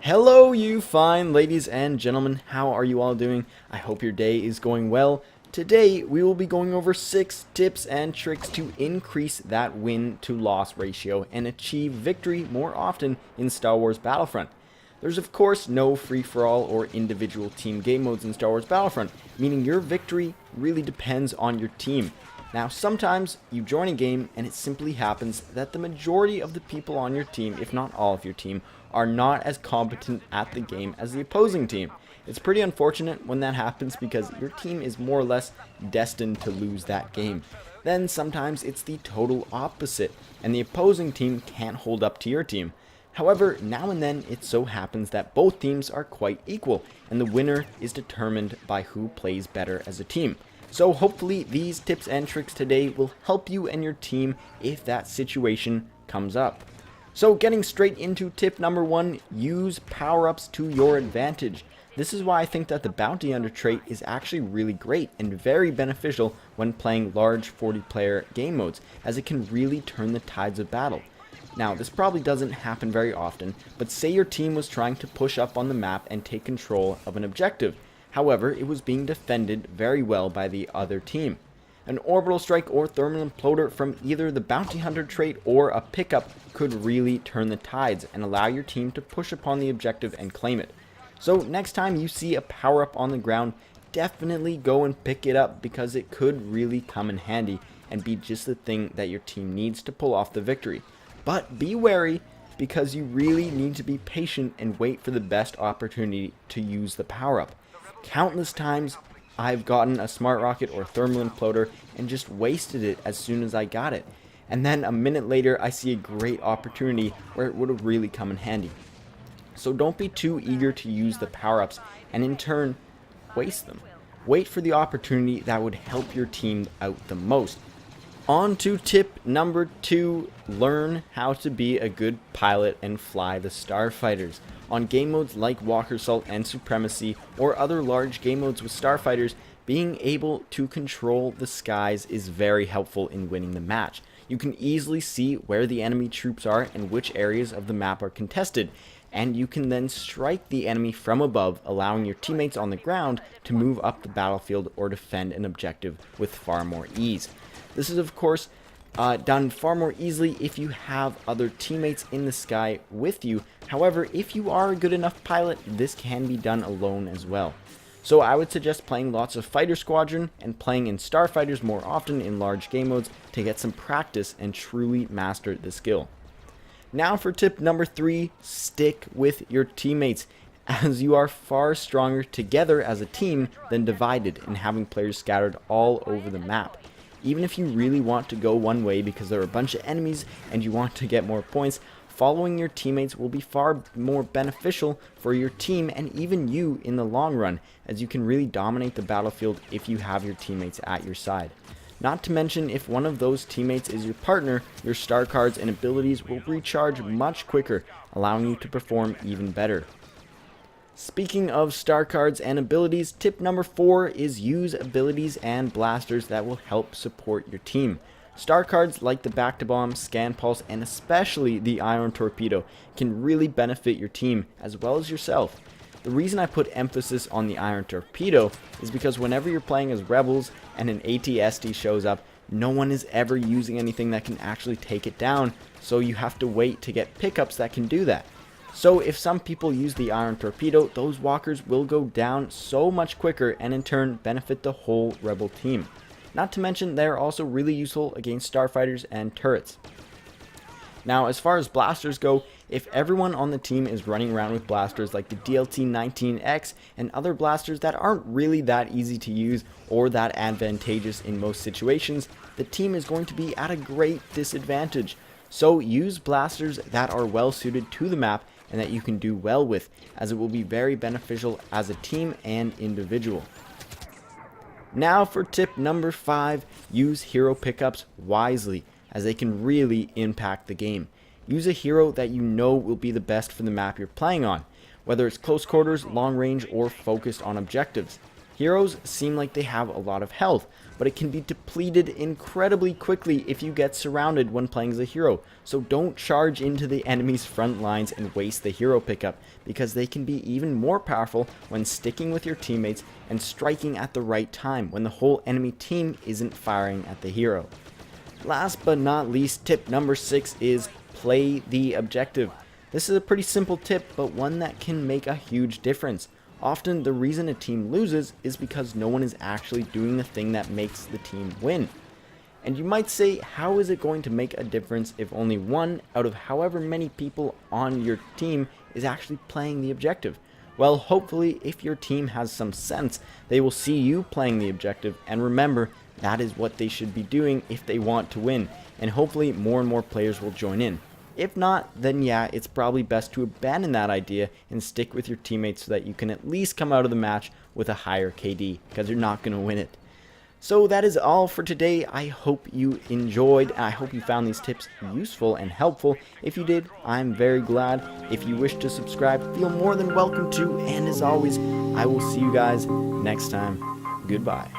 Hello, you fine ladies and gentlemen. How are you all doing? I hope your day is going well. Today, we will be going over 6 tips and tricks to increase that win to loss ratio and achieve victory more often in Star Wars Battlefront. There's of course no free-for-all or individual team game modes in Star Wars Battlefront, meaning your victory really depends on your team. Now, sometimes you join a game and it simply happens that the majority of the people on your team, if not all of your team, are not as competent at the game as the opposing team. It's pretty unfortunate when that happens because your team is more or less destined to lose that game. Then sometimes it's the total opposite, and the opposing team can't hold up to your team. However, now and then it so happens that both teams are quite equal, and the winner is determined by who plays better as a team. So hopefully these tips and tricks today will help you and your team if that situation comes up. So getting straight into tip number 1, use power-ups to your advantage. This is why I think that the Bounty Hunter trait is actually really great and very beneficial when playing large 40-player game modes, as it can really turn the tides of battle. Now, this probably doesn't happen very often, but say your team was trying to push up on the map and take control of an objective. However, it was being defended very well by the other team. An orbital strike or thermal imploder from either the Bounty Hunter trait or a pickup could really turn the tides and allow your team to push upon the objective and claim it. So next time you see a power-up on the ground, definitely go and pick it up because it could really come in handy and be just the thing that your team needs to pull off the victory. But be wary because you really need to be patient and wait for the best opportunity to use the power-up. Countless times I've gotten a smart rocket or thermal imploder and just wasted it as soon as I got it. And then a minute later I see a great opportunity where it would have really come in handy. So don't be too eager to use the power-ups and in turn waste them. Wait for the opportunity that would help your team out the most. On to tip number 2, learn how to be a good pilot and fly the starfighters. On game modes like Walker Assault and Supremacy, or other large game modes with starfighters, being able to control the skies is very helpful in winning the match. You can easily see where the enemy troops are and which areas of the map are contested, and you can then strike the enemy from above, allowing your teammates on the ground to move up the battlefield or defend an objective with far more ease. This is of course done far more easily if you have other teammates in the sky with you. However, if you are a good enough pilot, this can be done alone as well. So I would suggest playing lots of Fighter Squadron and playing in Starfighters more often in large game modes to get some practice and truly master the skill. Now for tip number 3, stick with your teammates, as you are far stronger together as a team than divided and having players scattered all over the map. Even if you really want to go one way because there are a bunch of enemies and you want to get more points, following your teammates will be far more beneficial for your team and even you in the long run, as you can really dominate the battlefield if you have your teammates at your side. Not to mention, if one of those teammates is your partner, your star cards and abilities will recharge much quicker, allowing you to perform even better. Speaking of star cards and abilities, tip number 4 is use abilities and blasters that will help support your team. Star cards like the Back-to-Bomb, Scan Pulse, and especially the Iron Torpedo can really benefit your team as well as yourself. The reason I put emphasis on the Iron Torpedo is because whenever you're playing as Rebels and an AT-ST shows up, no one is ever using anything that can actually take it down, so you have to wait to get pickups that can do that. So if some people use the Iron Torpedo, those walkers will go down so much quicker and in turn benefit the whole Rebel team. Not to mention they are also really useful against starfighters and turrets. Now as far as blasters go, if everyone on the team is running around with blasters like the DLT-19X and other blasters that aren't really that easy to use or that advantageous in most situations, the team is going to be at a great disadvantage. So use blasters that are well suited to the map and that you can do well with, as it will be very beneficial as a team and individual. Now for tip number 5, use hero pickups wisely, as they can really impact the game. Use a hero that you know will be the best for the map you're playing on, whether it's close quarters, long range, or focused on objectives. Heroes seem like they have a lot of health, but it can be depleted incredibly quickly if you get surrounded when playing as a hero. So don't charge into the enemy's front lines and waste the hero pickup, because they can be even more powerful when sticking with your teammates and striking at the right time when the whole enemy team isn't firing at the hero. Last but not least, tip number 6 is play the objective. This is a pretty simple tip, but one that can make a huge difference. Often the reason a team loses is because no one is actually doing the thing that makes the team win. And you might say, how is it going to make a difference if only one out of however many people on your team is actually playing the objective? Well, hopefully if your team has some sense, they will see you playing the objective and remember that is what they should be doing if they want to win, and hopefully more and more players will join in. If not, then yeah, it's probably best to abandon that idea and stick with your teammates so that you can at least come out of the match with a higher KD, because you're not going to win it. So that is all for today. I hope you enjoyed, and I hope you found these tips useful and helpful. If you did, I'm very glad. If you wish to subscribe, feel more than welcome to, and as always, I will see you guys next time. Goodbye.